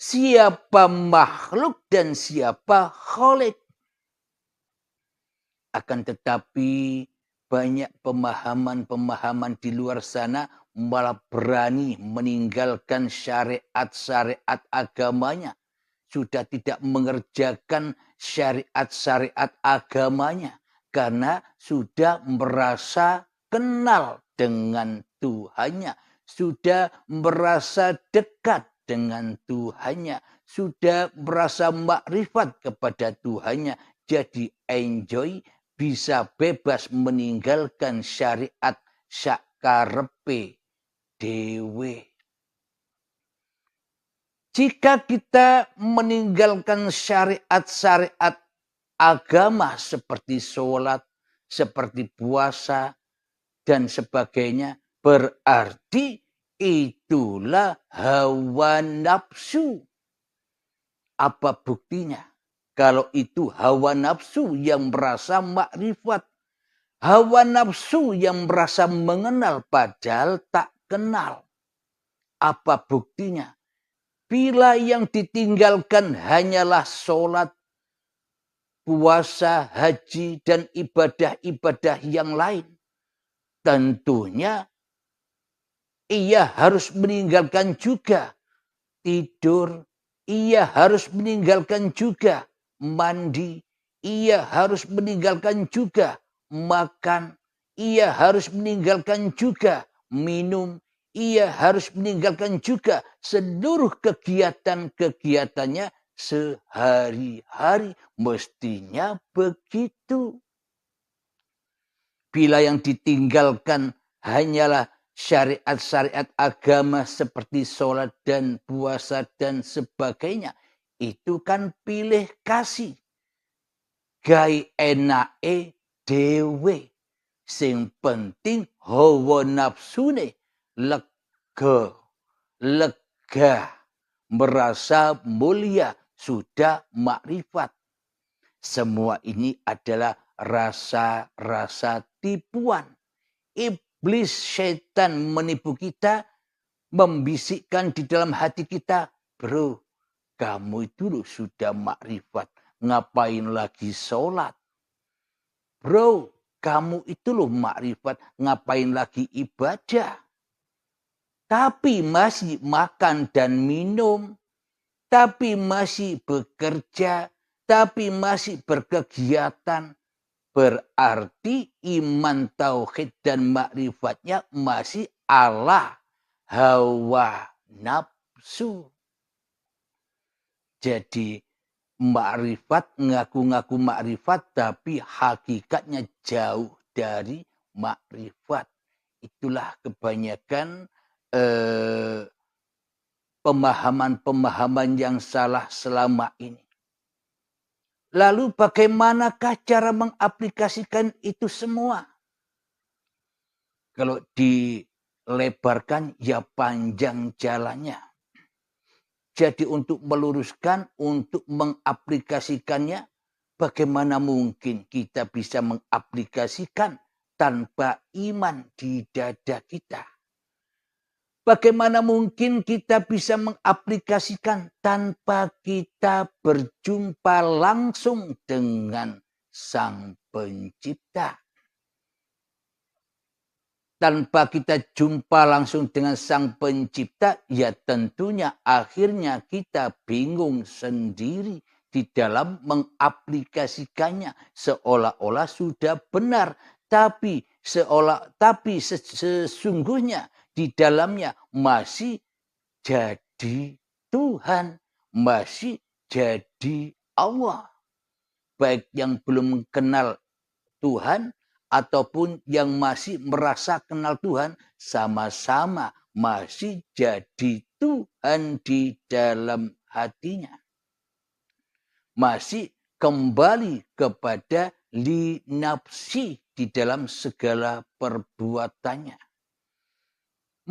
siapa makhluk dan siapa khalik. Akan tetapi banyak pemahaman-pemahaman di luar sana malah berani meninggalkan syariat-syariat agamanya. Sudah tidak mengerjakan syariat-syariat agamanya. Karena sudah merasa kenal dengan Tuhannya. Sudah merasa dekat dengan Tuhannya. Sudah merasa makrifat kepada Tuhannya. Jadi enjoy, bisa bebas meninggalkan syariat sakarepe dewe. Jika kita meninggalkan syariat-syariat agama seperti sholat, seperti puasa, dan sebagainya, berarti itulah hawa nafsu. Apa buktinya? Kalau itu hawa nafsu yang merasa makrifat, hawa nafsu yang merasa mengenal padahal tak kenal. Apa buktinya? Bila yang ditinggalkan hanyalah sholat, puasa, haji, dan ibadah-ibadah yang lain. Tentunya ia harus meninggalkan juga tidur, ia harus meninggalkan juga mandi, ia harus meninggalkan juga makan, ia harus meninggalkan juga minum, ia harus meninggalkan juga seluruh kegiatan-kegiatannya sehari-hari. Mestinya begitu. Bila yang ditinggalkan hanyalah syariat-syariat agama seperti sholat dan puasa dan sebagainya, itu kan pilih kasih. Gai enake dewe. Sing penting hawa nafsune lega, lega, merasa mulia, sudah makrifat. Semua ini adalah rasa-rasa tipuan. Iblis setan menipu kita, membisikkan di dalam hati kita, bro, kamu itu loh sudah makrifat, ngapain lagi sholat? Bro, kamu itu loh makrifat, ngapain lagi ibadah? Tapi masih makan dan minum, tapi masih bekerja, tapi masih berkegiatan. Berarti iman, tauhid, dan makrifatnya masih ala hawa nafsu. Jadi makrifat, ngaku-ngaku makrifat, tapi hakikatnya jauh dari makrifat. Itulah kebanyakan pemahaman-pemahaman yang salah selama ini. Lalu bagaimanakah cara mengaplikasikan itu semua? Kalau dilebarkan ya panjang jalannya. Jadi untuk meluruskan, untuk mengaplikasikannya, bagaimana mungkin kita bisa mengaplikasikan tanpa iman di dada kita? Bagaimana mungkin kita bisa mengaplikasikan tanpa kita berjumpa langsung dengan Sang Pencipta? Tanpa kita jumpa langsung dengan Sang Pencipta, ya tentunya akhirnya kita bingung sendiri di dalam mengaplikasikannya, seolah-olah sudah benar, tapi sesungguhnya di dalamnya masih jadi Tuhan, masih jadi Allah. Baik yang belum kenal Tuhan ataupun yang masih merasa kenal Tuhan, sama-sama masih jadi Tuhan di dalam hatinya. Masih kembali kepada li nafsi di dalam segala perbuatannya.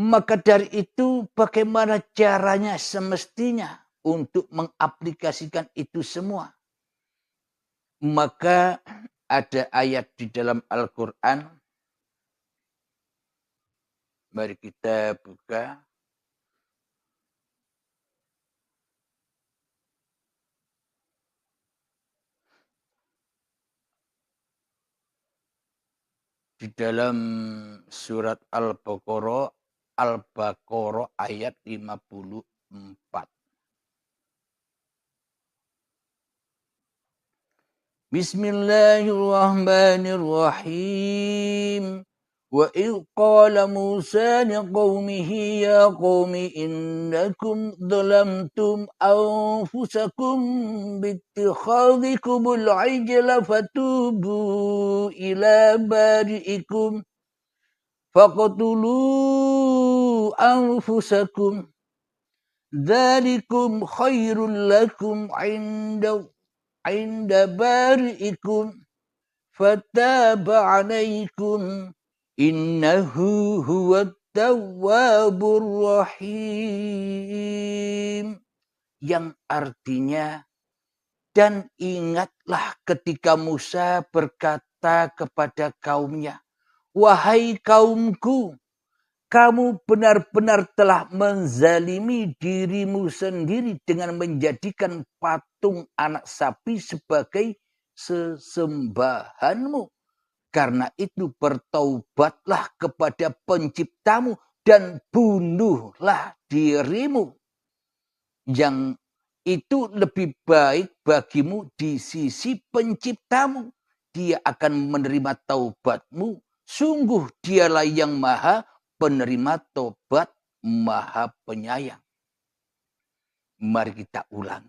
Maka dari itu bagaimana caranya semestinya untuk mengaplikasikan itu semua? Maka ada ayat di dalam Al-Quran. Mari kita buka. di dalam surat Al-Baqarah ayat 54. Bismillahirrahmanirrahim. Wa idh qala Musa liqaumihi ya qaumi innakum dhalamtum anfusakum bittikhadhikumul ijla fatubu ila bari'ikum faqtulu anfusakum dzalikum khairul lakum inda bari'ikum fataba alaikum innahu huwat tawwabur rahim, yang artinya, dan ingatlah ketika Musa berkata kepada kaumnya, wahai kaumku, kamu benar-benar telah menzalimi dirimu sendiri dengan menjadikan patung anak sapi sebagai sesembahanmu. Karena itu bertaubatlah kepada penciptamu dan bunuhlah dirimu. Yang itu lebih baik bagimu di sisi penciptamu. Dia akan menerima taubatmu. Sungguh dialah yang maha penerima taubat, maha penyayang. Mari kita ulang.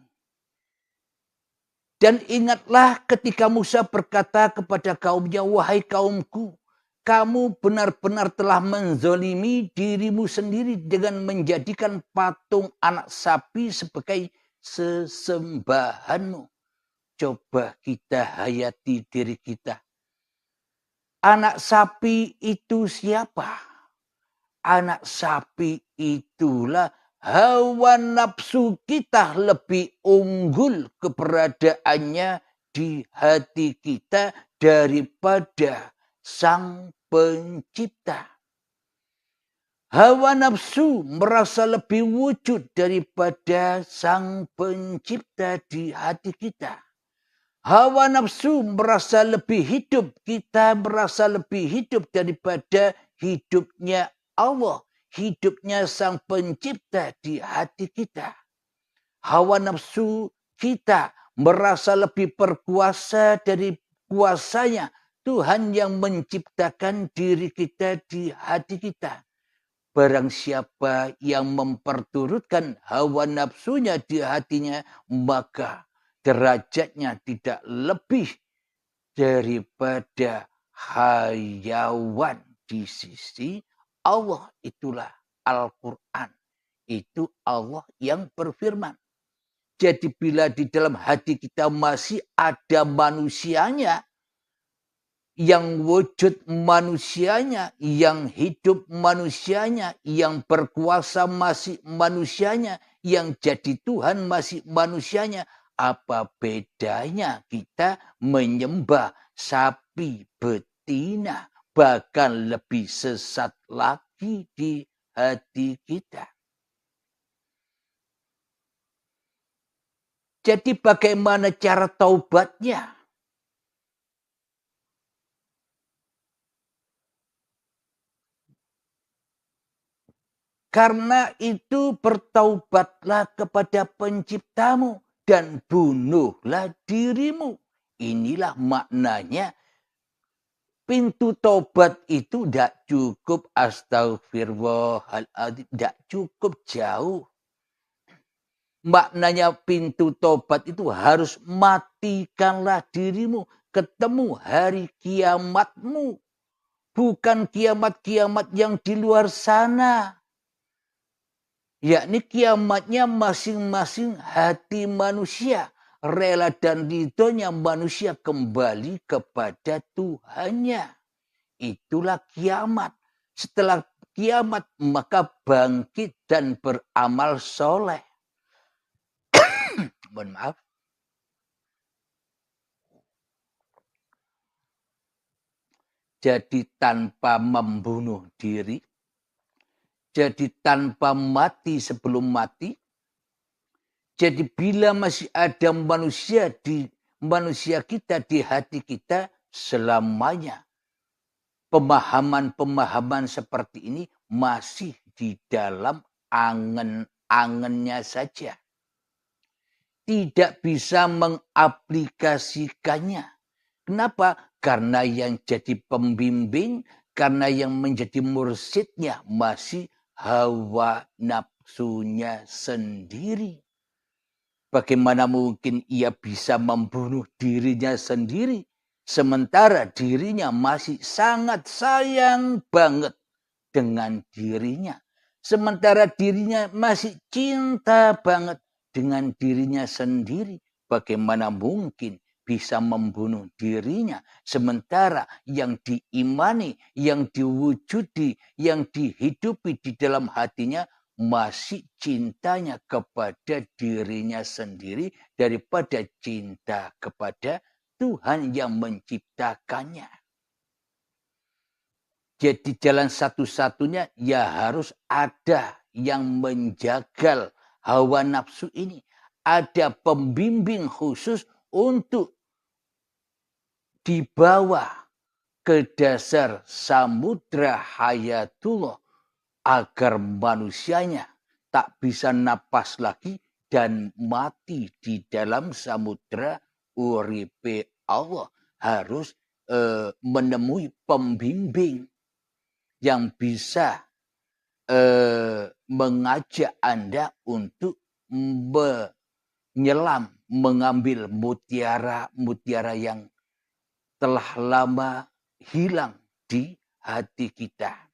Dan ingatlah ketika Musa berkata kepada kaumnya, wahai kaumku, kamu benar-benar telah menzolimi dirimu sendiri dengan menjadikan patung anak sapi sebagai sesembahanmu. Coba kita hayati diri kita. Anak sapi itu siapa? Anak sapi itulah hawa nafsu kita lebih unggul keberadaannya di hati kita daripada Sang Pencipta. Hawa nafsu merasa lebih wujud daripada Sang Pencipta di hati kita. Hawa nafsu merasa lebih hidup, kita merasa lebih hidup daripada hidupnya Allah. Hidupnya Sang Pencipta di hati kita. Hawa nafsu kita merasa lebih berkuasa dari kuasanya Tuhan yang menciptakan diri kita di hati kita. Barang siapa yang memperturutkan hawa nafsunya di hatinya, maka derajatnya tidak lebih daripada hayawan di sisi Allah. Itulah Al-Quran. Itu Allah yang berfirman. Jadi bila di dalam hati kita masih ada manusianya, yang wujud manusianya, yang hidup manusianya, yang berkuasa masih manusianya, yang jadi Tuhan masih manusianya, apa bedanya kita menyembah sapi betina? Bahkan lebih sesat lagi di hati kita. Jadi bagaimana cara taubatnya? Karena itu bertaubatlah kepada Penciptamu dan bunuhlah dirimu. Inilah maknanya. Pintu taubat itu tidak cukup astagfirullahaladzim, tidak cukup jauh. Maknanya pintu taubat itu harus matikanlah dirimu, ketemu hari kiamatmu. Bukan kiamat-kiamat yang di luar sana. Yakni kiamatnya masing-masing hati manusia. Rela dan ridhonya manusia kembali kepada Tuhannya. Itulah kiamat. Setelah kiamat maka bangkit dan beramal soleh. Mohon maaf. Jadi tanpa membunuh diri. Jadi tanpa mati sebelum mati. Jadi bila masih ada manusia kita di hati kita selamanya. pemahaman-pemahaman seperti ini masih di dalam angen-angennya saja. Tidak bisa mengaplikasikannya. Kenapa? Karena yang jadi pembimbing, karena yang menjadi mursyidnya masih hawa nafsunya sendiri. Bagaimana mungkin ia bisa membunuh dirinya sendiri, sementara dirinya masih sangat sayang banget dengan dirinya. Sementara dirinya masih cinta banget dengan dirinya sendiri. Bagaimana mungkin bisa membunuh dirinya, sementara yang diimani, yang diwujudi, yang dihidupi di dalam hatinya masih cintanya kepada dirinya sendiri daripada cinta kepada Tuhan yang menciptakannya. Jadi jalan satu-satunya ya harus ada yang menjagal hawa nafsu ini. Ada pembimbing khusus untuk dibawa ke dasar samudra hayatullah agar manusianya tak bisa napas lagi dan mati di dalam samudra uripe Allah. Harus menemui pembimbing yang bisa mengajak Anda untuk menyelam, mengambil mutiara-mutiara yang telah lama hilang di hati kita.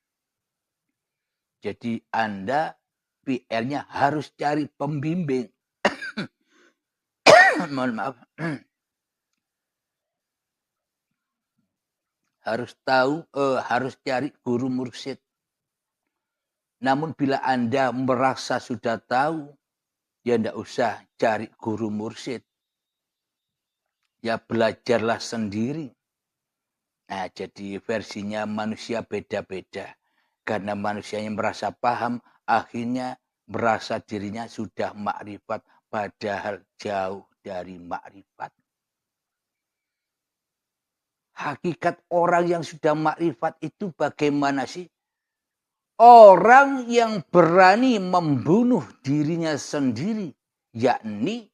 Jadi Anda PR-nya harus cari pembimbing. Mohon maaf. Harus cari guru mursyid. Namun bila Anda merasa sudah tahu, ya tidak usah cari guru mursyid. Ya belajarlah sendiri. Nah, jadi versinya manusia beda-beda. Karena manusia yang merasa paham, akhirnya merasa dirinya sudah makrifat, padahal jauh dari makrifat. Hakikat orang yang sudah makrifat itu bagaimana sih? Orang yang berani membunuh dirinya sendiri, yakni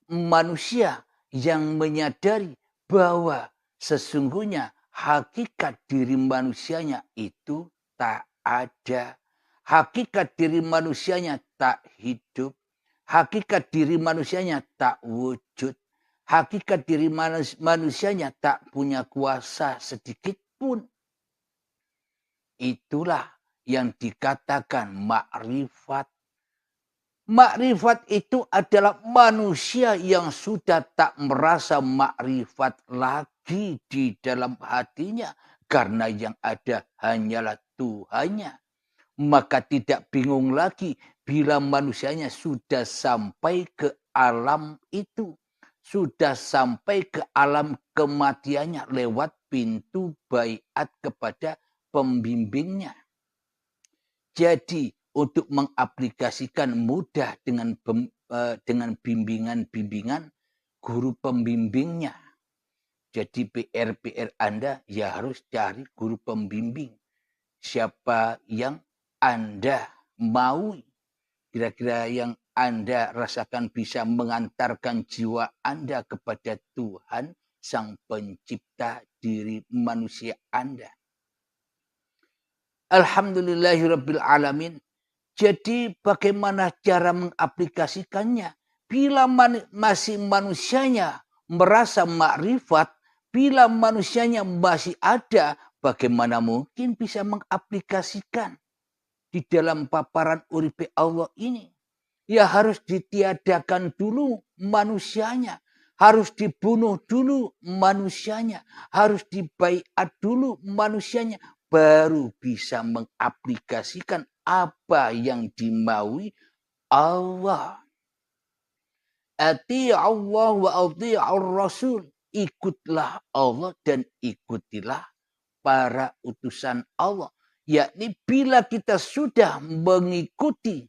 manusia yang menyadari bahwa sesungguhnya hakikat diri manusianya itu tak ada. Hakikat diri manusianya tak hidup. Hakikat diri manusianya tak wujud. Hakikat diri manusianya tak punya kuasa sedikit pun. Itulah yang dikatakan makrifat. Makrifat itu adalah manusia yang sudah tak merasa makrifat lagi di dalam hatinya. Karena yang ada hanyalah Tuhannya. Maka tidak bingung lagi bila manusianya sudah sampai ke alam itu. Sudah sampai ke alam kematiannya lewat pintu baiat kepada pembimbingnya. Jadi untuk mengaplikasikan mudah dengan bimbingan-bimbingan guru pembimbingnya. Jadi PR Anda ya harus cari guru pembimbing. Siapa yang Anda mau, kira-kira yang Anda rasakan bisa mengantarkan jiwa Anda kepada Tuhan, Sang Pencipta diri manusia Anda. Alhamdulillahirabbil alamin. Jadi bagaimana cara mengaplikasikannya? Bila masih manusianya merasa makrifat, bila manusianya masih ada, bagaimana mungkin bisa mengaplikasikan di dalam paparan uripe Allah ini? Ya harus ditiadakan dulu manusianya. Harus dibunuh dulu manusianya. Harus dibaiat dulu manusianya. Baru bisa mengaplikasikan apa yang dimaui Allah. Ati'allah wa ati'ar rasul. Ikutlah Allah dan ikutilah para utusan Allah. Yakni bila kita sudah mengikuti,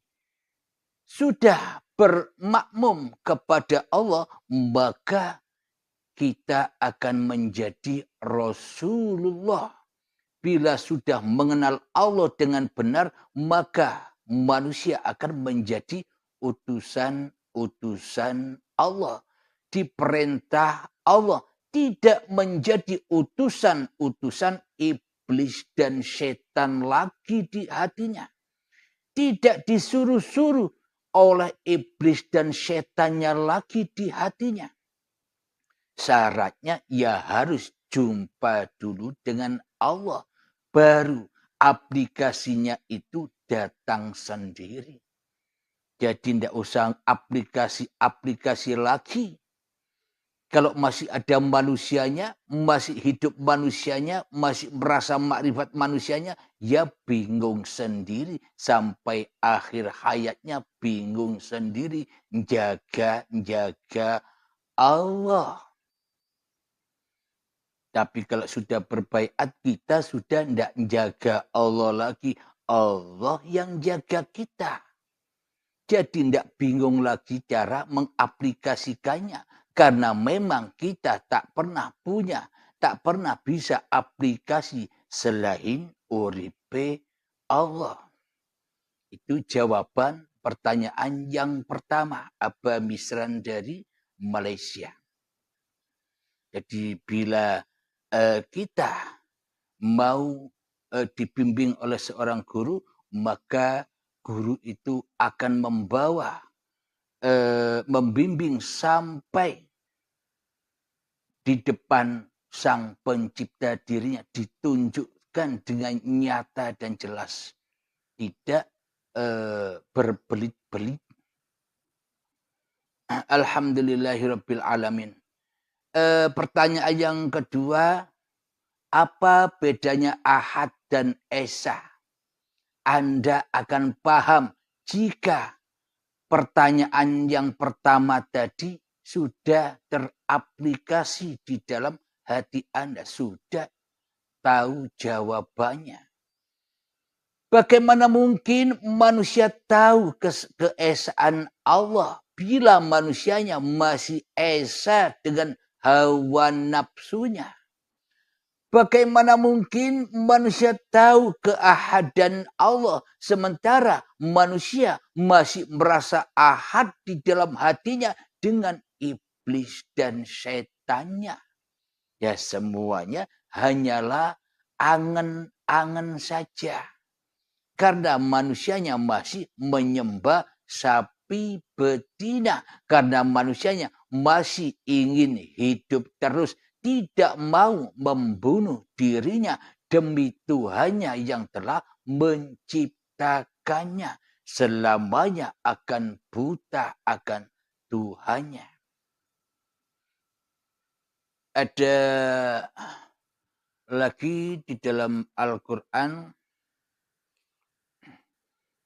sudah bermakmum kepada Allah, maka kita akan menjadi Rasulullah. bila sudah mengenal Allah dengan benar, maka manusia akan menjadi utusan-utusan Allah. Diperintah Allah, tidak menjadi utusan-utusan iblis dan setan lagi di hatinya. Tidak disuruh-suruh oleh iblis dan setannya lagi di hatinya. Syaratnya ya harus jumpa dulu dengan Allah. Baru aplikasinya itu datang sendiri. Jadi tidak usah aplikasi-aplikasi lagi. Kalau masih ada manusianya, masih hidup manusianya, masih merasa makrifat manusianya, ya bingung sendiri. Sampai akhir hayatnya bingung sendiri. Jaga Allah. Tapi kalau sudah berbaiat, kita sudah tidak jaga Allah lagi. Allah yang jaga kita. Jadi tidak bingung lagi cara mengaplikasikannya. Karena memang kita tak pernah punya, tak pernah bisa aplikasi selain uripe Allah. Itu jawaban pertanyaan yang pertama. Aba Misran dari Malaysia. Jadi bila kita mau dibimbing oleh seorang guru, maka guru itu akan membimbing sampai di depan sang pencipta dirinya, ditunjukkan dengan nyata dan jelas. Tidak berbelit-belit. Alhamdulillahirabbil alamin. Pertanyaan yang kedua, apa bedanya Ahad dan Esa? Anda akan paham jika pertanyaan yang pertama tadi sudah teraplikasi di dalam hati Anda, sudah tahu jawabannya. Bagaimana mungkin manusia tahu keesaan Allah bila manusianya masih esa dengan hawa nafsunya? Bagaimana mungkin manusia tahu keahadan Allah sementara manusia masih merasa ahad di dalam hatinya dengan iblis dan setannya? Ya semuanya hanyalah angan-angan saja. Karena manusianya masih menyembah sapi betina. Karena manusianya masih ingin hidup terus. Tidak mau membunuh dirinya demi Tuhannya yang telah menciptakannya. Selamanya akan buta akan Tuhannya. Ada lagi di dalam Al-Quran,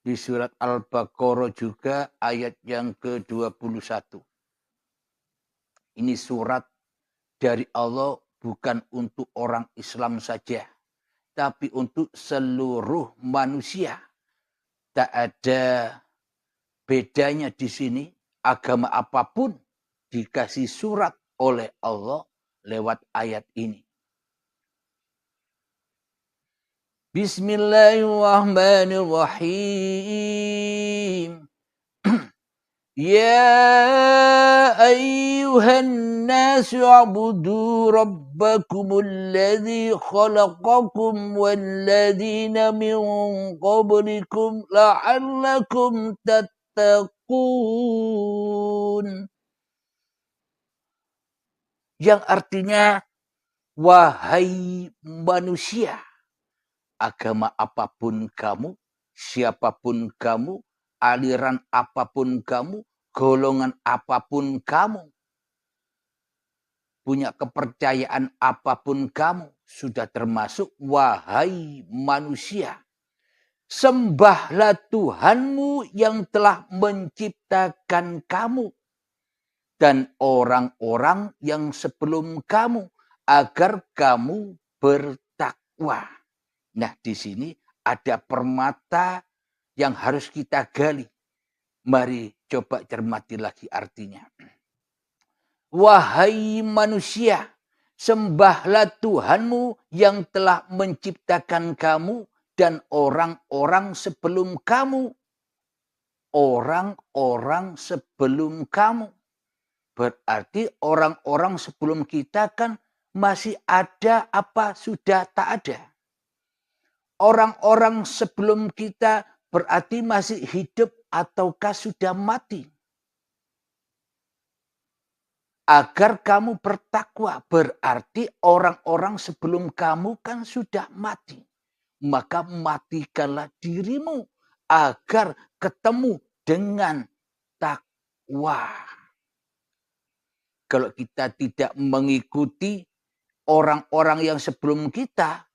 di surat Al-Baqarah juga ayat yang ke-21. Ini surat dari Allah bukan untuk orang Islam saja, tapi untuk seluruh manusia. Tak ada bedanya di sini, agama apapun dikasih surat oleh Allah lewat ayat ini. Bismillahirrahmanirrahim. Ya ayyuhan nasu abudu rabbakumul ladzi khalaqakum walladzina min qablikum la'allakum tattaqun. Yang artinya, wahai manusia, agama apapun kamu, siapapun kamu, aliran apapun kamu, golongan apapun kamu, punya kepercayaan apapun kamu, sudah termasuk wahai manusia. Sembahlah Tuhanmu yang telah menciptakan kamu dan orang-orang yang sebelum kamu agar kamu bertakwa. Nah, di sini ada permata yang harus kita gali. Mari coba cermati lagi artinya. Wahai manusia, Sembahlah Tuhanmu yang telah menciptakan kamu dan orang-orang sebelum kamu. Orang-orang sebelum kamu. Berarti orang-orang sebelum kita kan masih ada apa sudah tak ada. Orang-orang sebelum kita berarti masih hidup ataukah sudah mati. Agar kamu bertakwa, berarti orang-orang sebelum kamu kan sudah mati. Maka matikanlah dirimu agar ketemu dengan takwa. Kalau kita tidak mengikuti orang-orang yang sebelum kita,